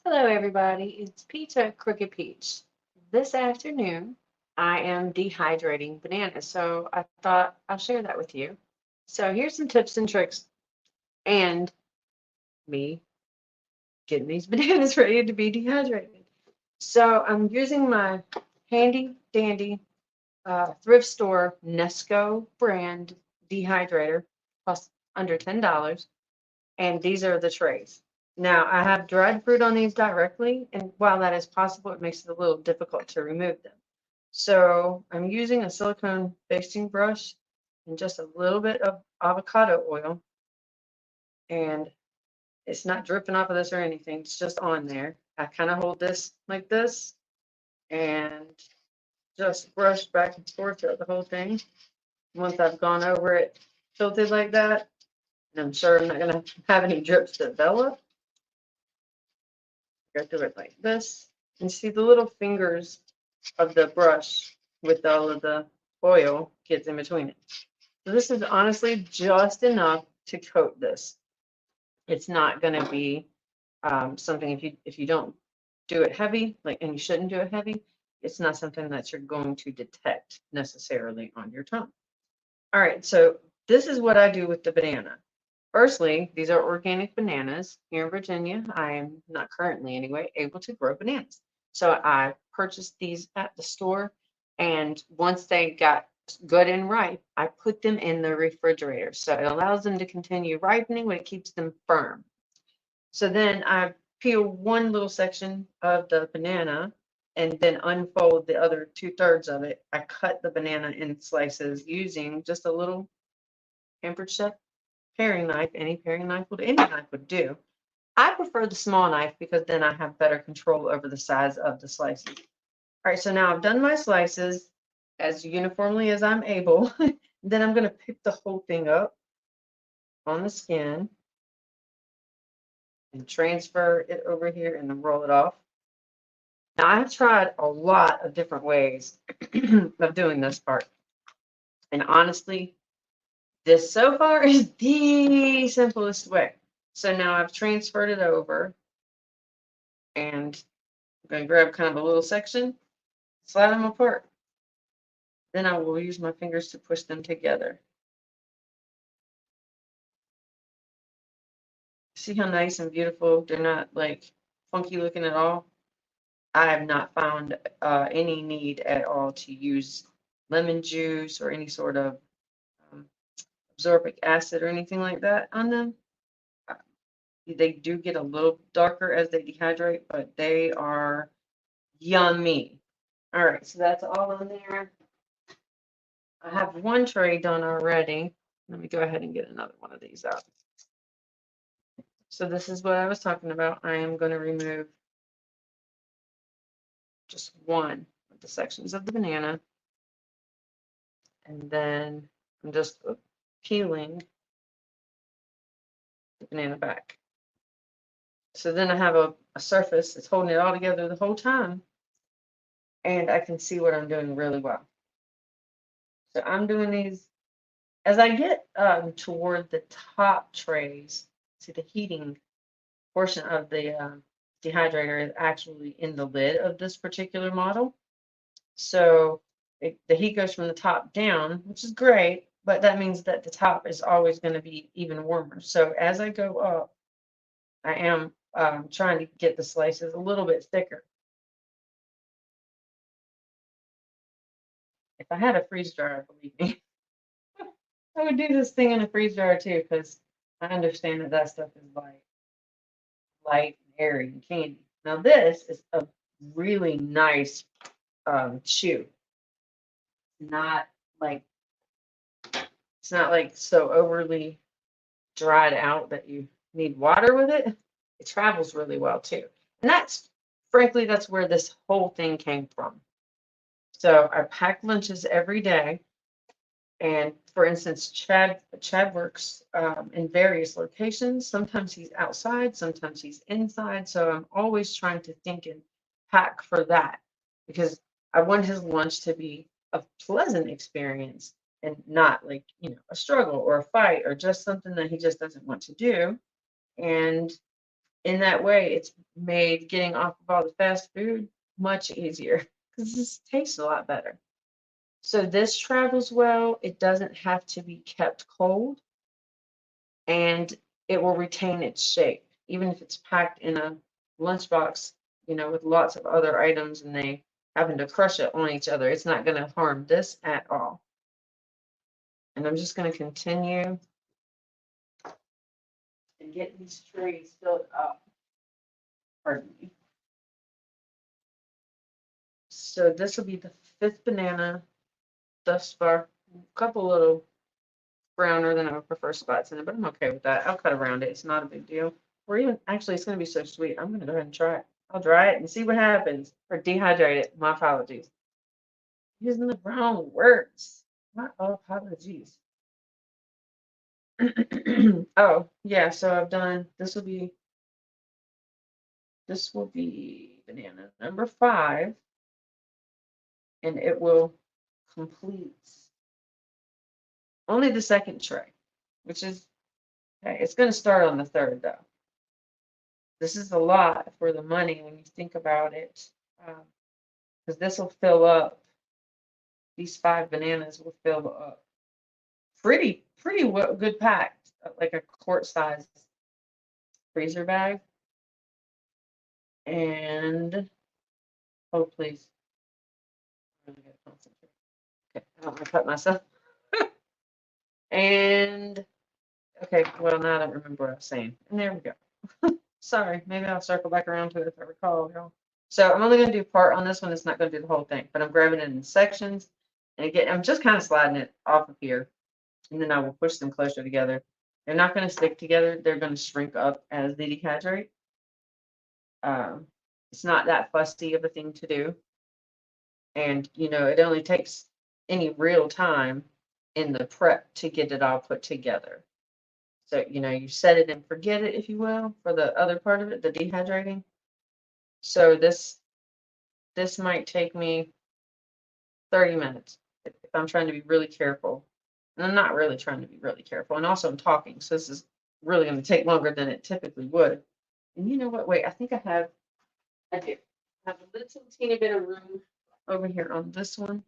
Hello, everybody. It's Pizza Crooked Peach. This afternoon, I am dehydrating bananas, so I thought I'll share that with you. So, here's some tips and tricks, and me getting these bananas ready to be dehydrated. So, I'm using my handy dandy thrift store Nesco brand dehydrator, plus under $10. And these are the trays. Now, I have dried fruit on these directly, and while that is possible, it makes it a little difficult to remove them. So I'm using a silicone basting brush and just a little bit of avocado oil, and it's not dripping off of this or anything, it's just on there. I kind of hold this like this and just brush back and forth throughout the whole thing. Once I've gone over it tilted like that, and I'm sure I'm not going to have any drips develop, go through it like this and see the little fingers of the brush with all of the oil gets in between it. So this is honestly just enough to coat this. It's not going to be something if you don't do it heavy, like, and you shouldn't do it heavy, it's not something that you're going to detect necessarily on your tongue. All right, so this is what I do with the banana. Firstly, these are organic bananas. Here in Virginia, I am not currently anyway able to grow bananas. So I purchased these at the store, and once they got good and ripe, I put them in the refrigerator. So it allows them to continue ripening, but it keeps them firm. So then I peel one little section of the banana and then unfold the other 2/3 of it. I cut the banana in slices using just a little Pampered Chef paring knife. Any paring knife would, any knife would do. I prefer the small knife because then I have better control over the size of the slices. All right, so now I've done my slices as uniformly as I'm able. Then I'm going to pick the whole thing up on the skin and transfer it over here and then roll it off. Now, I've tried a lot of different ways of doing this part. And honestly, this so far is the simplest way. So now I've transferred it over and I'm going to grab kind of a little section, slide them apart. Then I will use my fingers to push them together. See how nice and beautiful? They're not like funky looking at all. I have not found any need at all to use lemon juice or any sort of absorbic acid or anything like that on them. They do get a little darker as they dehydrate, but they are yummy. All right, so that's all in there. I have one tray done already. Let me go ahead and get another one of these out. So this is what I was talking about. I am going to remove just one of the sections of the banana. And then I'm just peeling the banana back. So then I have a surface that's holding it all together the whole time. And I can see what I'm doing really well. So I'm doing these as I get toward the top trays. See, the heating portion of the dehydrator is actually in the lid of this particular model. So the heat goes from the top down, which is great, but that means that the top is always going to be even warmer. So as I go up, I am trying to get the slices a little bit thicker. If I had a freeze dryer, believe me, I would do this thing in a freeze dryer too, because I understand that that stuff is light and airy and candy. Now this is a really nice chew. Not like it's not like so overly dried out that you need water with it. It travels really well too. And that's frankly that's where this whole thing came from. So I pack lunches every day. And for instance, Chad works in various locations. Sometimes he's outside, sometimes he's inside. So I'm always trying to think and pack for that because I want his lunch to be a pleasant experience and not like, a struggle or a fight or just something that he just doesn't want to do. And in that way, it's made getting off of all the fast food much easier because this tastes a lot better. So this travels well. It doesn't have to be kept cold, and it will retain its shape, even if it's packed in a lunchbox, with lots of other items and they happen to crush it on each other. It's not going to harm this at all. And I'm just going to continue and get these trays filled up. Pardon me. So this will be the 5th banana thus far. A couple little browner than I would prefer spots in it, but I'm okay with that. I'll cut around it. It's not a big deal. Or even, actually, it's going to be so sweet. I'm going to go ahead and try it. I'll dry it and see what happens. Or dehydrate it. My apologies. Using the wrong words. My apologies. Oh, yeah, so I've done, this will be banana number 5, and it will complete only the 2nd tray, which is, okay, it's going to start on the 3rd, though. This is a lot for the money when you think about it, because this will fill up, these 5 bananas will fill up pretty well, good packed, like a quart size freezer bag. And, oh, please. I'm really gonna concentrate. Okay, I don't want to cut myself. And, okay, well, now I don't remember what I was saying. And there we go. Sorry, maybe I'll circle back around to it if I recall, y'all. So I'm only going to do part on this one. It's not going to do the whole thing, but I'm grabbing it in sections. And again, I'm just kind of sliding it off of here. And then I will push them closer together. They're not going to stick together. They're going to shrink up as they dehydrate. It's not that fussy of a thing to do. And, it only takes any real time in the prep to get it all put together. So, you set it and forget it, if you will, for the other part of it, the dehydrating. So this might take me 30 minutes if I'm trying to be really careful. And I'm not really trying to be really careful. And also I'm talking, so this is really going to take longer than it typically would. And you know what? Wait, I think I do. I have a little teeny bit of room over here on this one.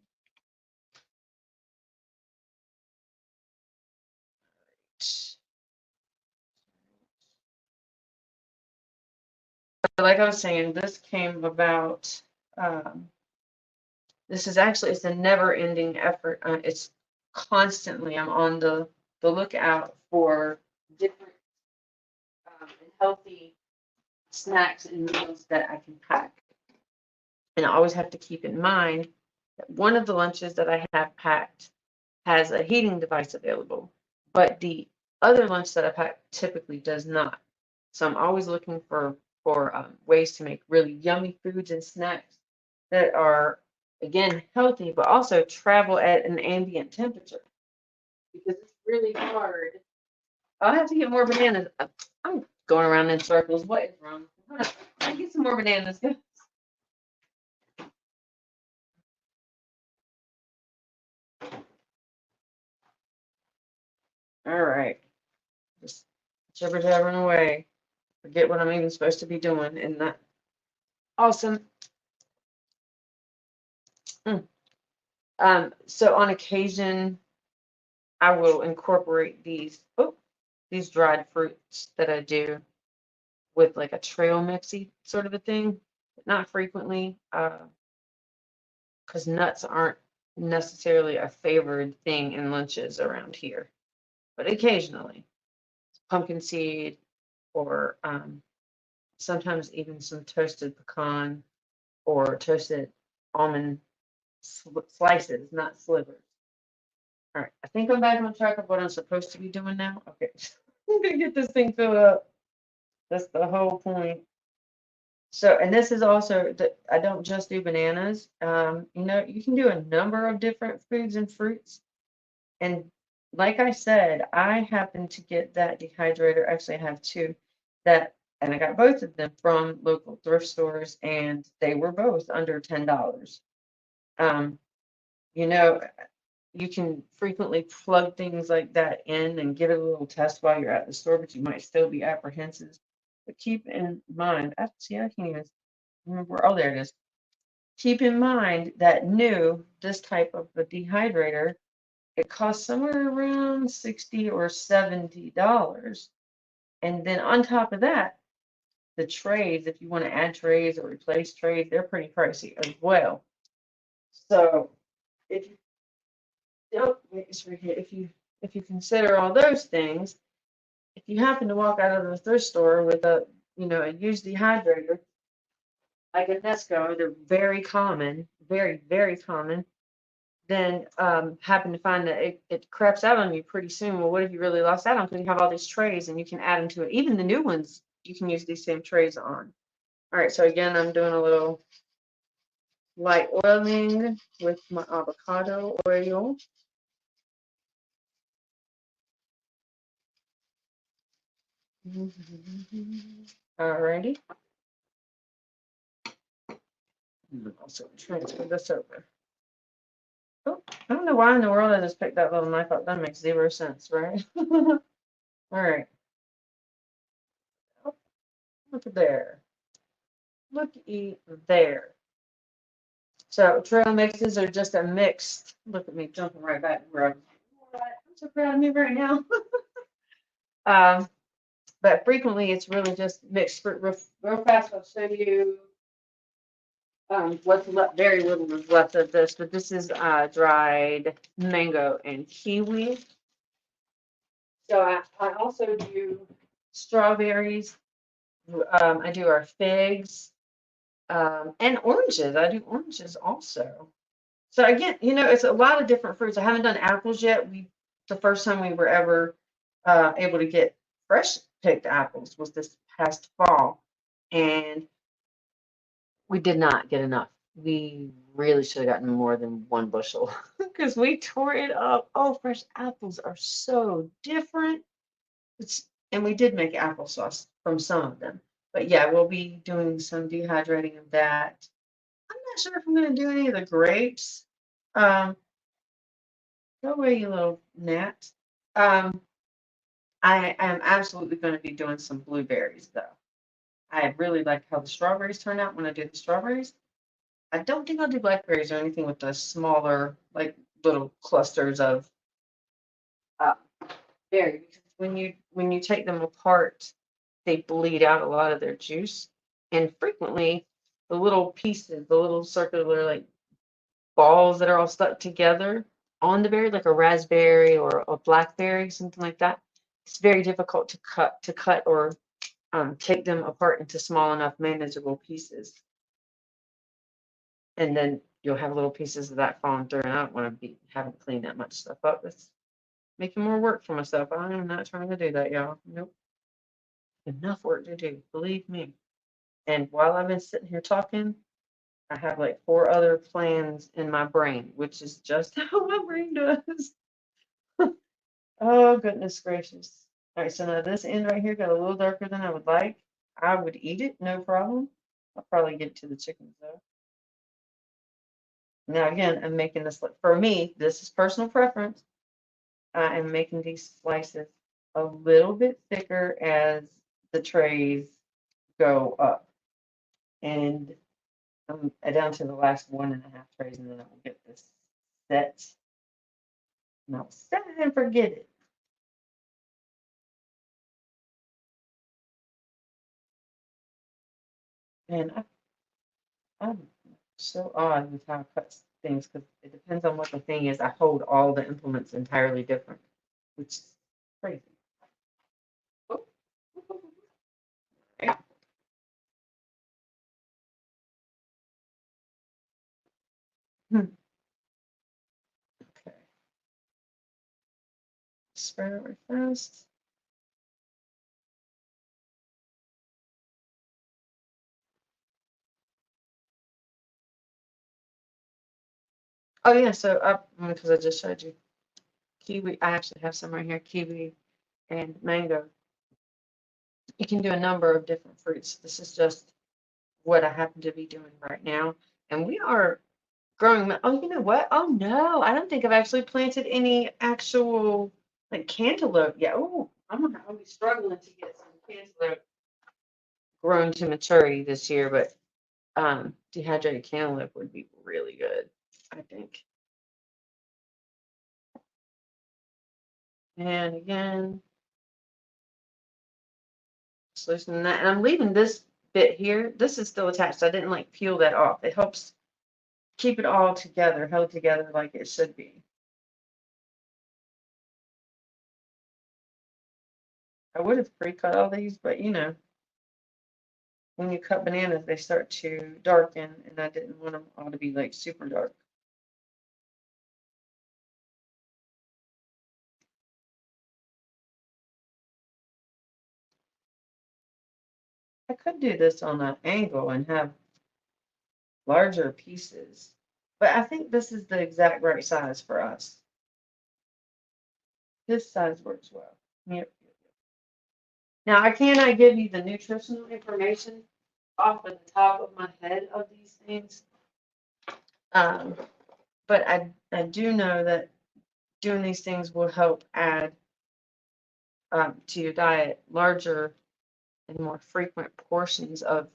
Like I was saying, this came about. This is actually, it's a never-ending effort. It's constantly, I'm on the lookout for different and healthy snacks and meals that I can pack. And I always have to keep in mind that one of the lunches that I have packed has a heating device available, but the other lunch that I pack typically does not. So I'm always looking for ways to make really yummy foods and snacks that are, again, healthy, but also travel at an ambient temperature, because it's really hard. I'll have to get more bananas. I'm going around in circles. What is wrong? I get some more bananas. All right. Just jibber jabbering away. Forget what I'm even supposed to be doing. And that awesome. So on occasion, I will incorporate these dried fruits that I do with like a trail mixy sort of a thing. Not frequently, because nuts aren't necessarily a favored thing in lunches around here, but occasionally, pumpkin seed or sometimes even some toasted pecan or toasted almond slices, not slivers. All right, I think I'm back on track of what I'm supposed to be doing now. Okay, I'm gonna get this thing filled up. That's the whole point. So, and this is also that I don't just do bananas. You can do a number of different foods and fruits. And like I said, I happen to get that dehydrator. Actually, I have two and I got both of them from local thrift stores, and they were both under $10. Um, you know, you can frequently plug things like that in and give it a little test while you're at the store, but you might still be apprehensive But keep in mind, see, I can't even remember. Oh, there it is. Keep in mind that this type of a dehydrator, it costs somewhere around $60 or $70. And then on top of that, the trays, if you want to add trays or replace trays, they're pretty pricey as well. So if you don't, if you consider all those things, if you happen to walk out of the thrift store with a used dehydrator, like a Nesco, they're very common, very, very common, then happen to find that it craps out on you pretty soon. Well, what if you really lost out on? Because you have all these trays and you can add them to it. Even the new ones, you can use these same trays on. All right, so again, I'm doing a little light oiling with my avocado oil. Alrighty. Also transfer this over. Oh, I don't know why in the world I just picked that little knife up. That makes 0 sense, right? All right. Oh, look at there. Looky there. So trail mixes are just a mixed. Look at me jumping right back where I'm so proud of me right now. But frequently it's really just mixed. Real fast, I'll show you what's left. Very little is left of this, but this is dried mango and kiwi. So I also do strawberries. I do our figs and oranges. I do oranges also. So again, it's a lot of different fruits. I haven't done apples yet. The first time we were ever able to get fresh picked apples was this past fall, and we did not get enough. We really should have gotten more than 1 bushel because we tore it up. Oh, fresh apples are so different. And we did make applesauce from some of them. But yeah, we'll be doing some dehydrating of that. I'm not sure if I'm going to do any of the grapes. Go away, you little gnat. I am absolutely going to be doing some blueberries, though. I really like how the strawberries turn out when I do the strawberries. I don't think I'll do blackberries or anything with the smaller, like little clusters of uh, berry, because when you take them apart, they bleed out a lot of their juice, and frequently the little pieces, the little circular like balls that are all stuck together on the berry, like a raspberry or a blackberry, something like that. It's very difficult to cut or take them apart into small enough manageable pieces, and then you'll have little pieces of that falling through. And I don't want to be having to clean that much stuff up. It's making more work for myself. I am not trying to do that, y'all. Nope. Enough work to do, believe me. And while I've been sitting here talking, I have like 4 other plans in my brain, which is just how my brain does. Oh, goodness gracious. All right, so now this end right here got a little darker than I would like. I would eat it, no problem. I'll probably give it to the chickens though. Now again, I'm making this, for me, this is personal preference. I am making these slices a little bit thicker as the trays go up. And I'm down to the last 1.5 trays, and then I will get this set. And I'll set it and forget it. And I'm so odd with how I cut things because it depends on what the thing is. I hold all the implements entirely different, which is crazy. Oh. Okay. Okay. Spread it right fast. Oh yeah, so because I just showed you kiwi. I actually have some right here, kiwi and mango. You can do a number of different fruits. This is just what I happen to be doing right now. And we are growing. Oh, you know what? Oh no, I don't think I've actually planted any actual like cantaloupe yet. Oh, I'll be struggling to get some cantaloupe. grown to maturity this year, but dehydrated cantaloupe would be really good, I think. And again, just loosening that. And I'm leaving this bit here. This is still attached. I didn't like peel that off. It helps keep it all together, held together like it should be. I would have pre-cut all these, but you know, when you cut bananas, they start to darken, and I didn't want them all to be like super dark. I could do this on an angle and have larger pieces, but I think this is the exact right size for us. This size works well. Yep. Now, I cannot give you the nutritional information off of the top of my head of these things. But I do know that doing these things will help add to your diet larger and more frequent portions of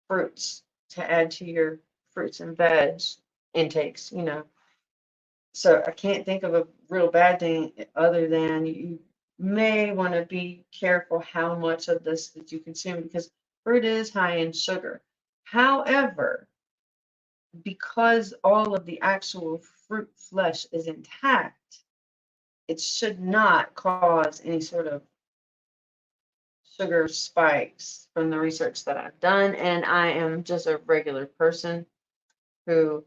fruits to add to your fruits and veg intakes, you know. So I can't think of a real bad thing other than you may want to be careful how much of this that you consume because fruit is high in sugar. However, because all of the actual fruit flesh is intact, it should not cause any sort of sugar spikes from the research that I've done. And I am just a regular person who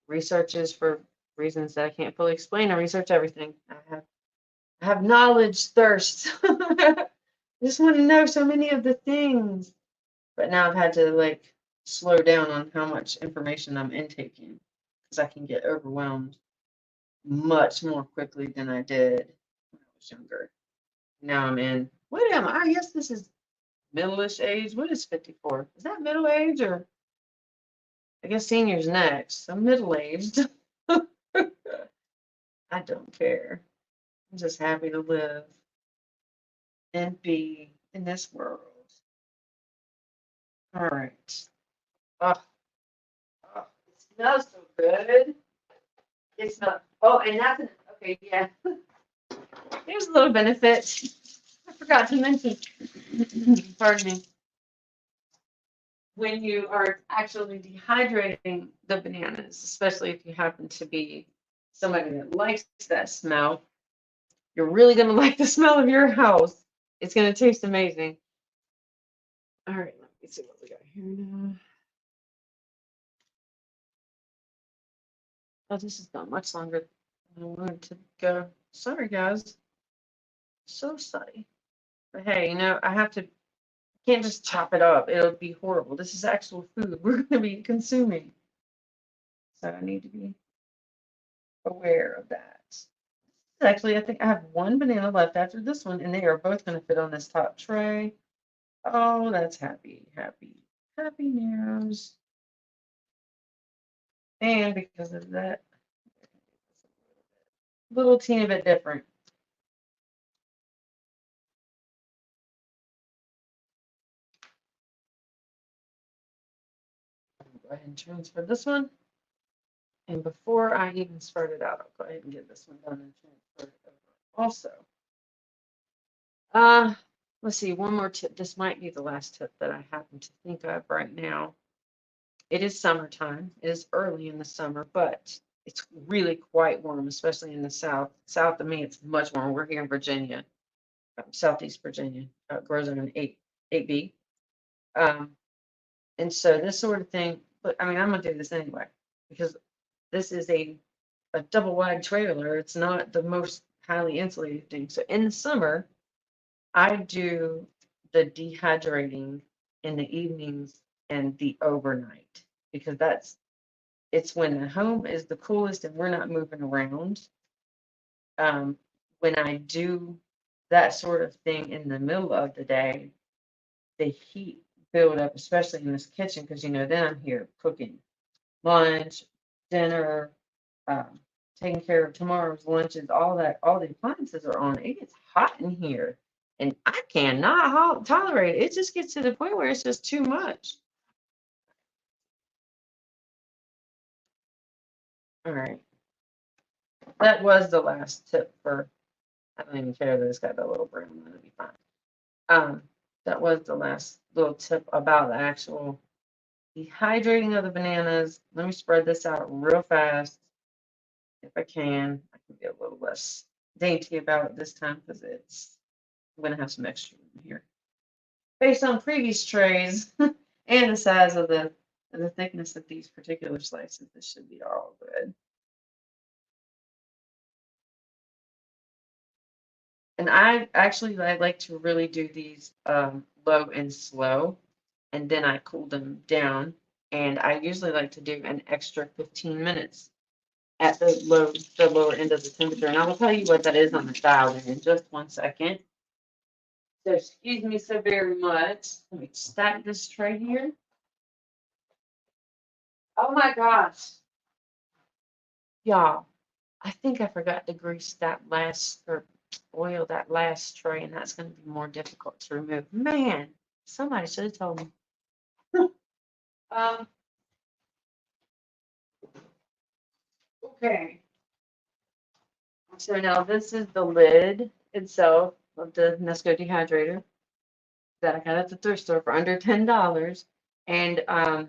researches for reasons that I can't fully explain. I research everything. I have knowledge thirst. I just want to know so many of the things. But now I've had to like slow down on how much information I'm intaking because I can get overwhelmed much more quickly than I did when I was younger. Now I'm in, what am I? I guess this is middle-ish age. What is 54? Is that middle age or I guess senior's next? I'm middle-aged. I don't care. I'm just happy to live and be in this world. All right. Oh, oh, it smells so good. It smells. Oh, and that's okay. Yeah. There's a little benefit. I forgot to mention. Pardon me. When you are actually dehydrating the bananas, especially if you happen to be somebody that likes that smell, you're really going to like the smell of your house. It's going to taste amazing. All right, let me see what we got here now. Oh, this is not much longer than I wanted to go. Sorry, guys. So sorry. But hey, you know, I have to, can't just chop it up. It'll be horrible. This is actual food we're going to be consuming. So I need to be aware of that. Actually, I think I have one banana left after this one, and they are both going to fit on this top tray. Oh, that's happy, happy, happy news. And because of that, little teeny bit different. Go ahead and transfer this one. And before I even start it out, I'll go ahead and get this one done and transfer it over. Also, let's see, one more tip. This might be the last tip that I happen to think of right now. It is summertime. It is early in the summer, but it's really quite warm, especially in the south. South of me, it's much warmer. We're here in Virginia, Southeast Virginia. It grows on an 8B. And so this sort of thing, but I mean, I'm gonna do this anyway because this is a double wide trailer. It's not the most highly insulated thing. So in the summer, I do the dehydrating in the evenings and the overnight because it's when the home is the coolest and we're not moving around. When I do that sort of thing in the middle of the day, the heat build up, especially in this kitchen, because you know, then I'm here cooking lunch, dinner, taking care of tomorrow's lunches, all that, all the appliances are on. It gets hot in here. And I cannot tolerate it. It just gets to the point where it's just too much. All right. That was the last tip for, I don't even care that it's got that little brown. That'll be fine. That was the last little tip about the actual dehydrating of the bananas. Let me spread this out real fast. If I can be a little less dainty about it this time because I'm going to have some extra in here. Based on previous trays and the size of the thickness of these particular slices, this should be all good. And I like to really do these low and slow, and then I cool them down. And I usually like to do an extra 15 minutes at the lower end of the temperature. And I will tell you what that is on the dial in just 1 second. So excuse me so very much. Let me stack this tray here. Oh my gosh. Y'all, I think I forgot to grease that last, or oil that last tray, and that's going to be more difficult to remove. Man, somebody should have told me. Okay. So now this is the lid itself of the Nesco dehydrator that I got at the thrift store for under $10. And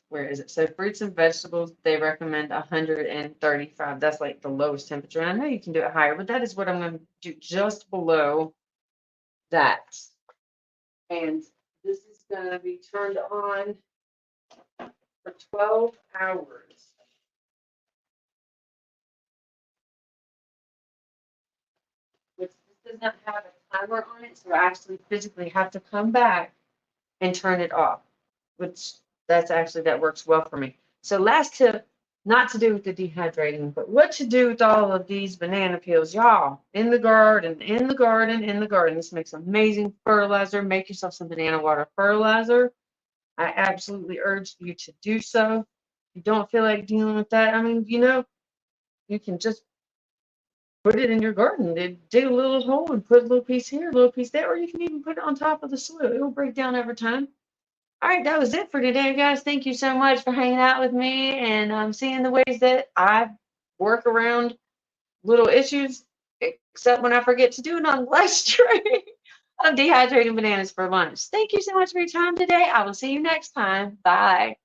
where is it? So fruits and vegetables, they recommend 135. That's like the lowest temperature. And I know you can do it higher, but that is what I'm going to do, just below that. And this is going to be turned on for 12 hours. Which this does not have a timer on it, so I actually physically have to come back and turn it off, which that works well for me. So last tip, not to do with the dehydrating, but what to do with all of these banana peels, y'all, in the garden, in the garden, in the garden. This makes amazing fertilizer. Make yourself some banana water fertilizer. I absolutely urge you to do so. If you don't feel like dealing with that, I mean, you can just put it in your garden. Dig a little hole and put a little piece here, a little piece there, or you can even put it on top of the soil. It will break down over time. All right, that was it for today, guys. Thank you so much for hanging out with me and seeing the ways that I work around little issues, except when I forget to do it on the last tray of dehydrating bananas for lunch. Thank you so much for your time today. I will see you next time. Bye.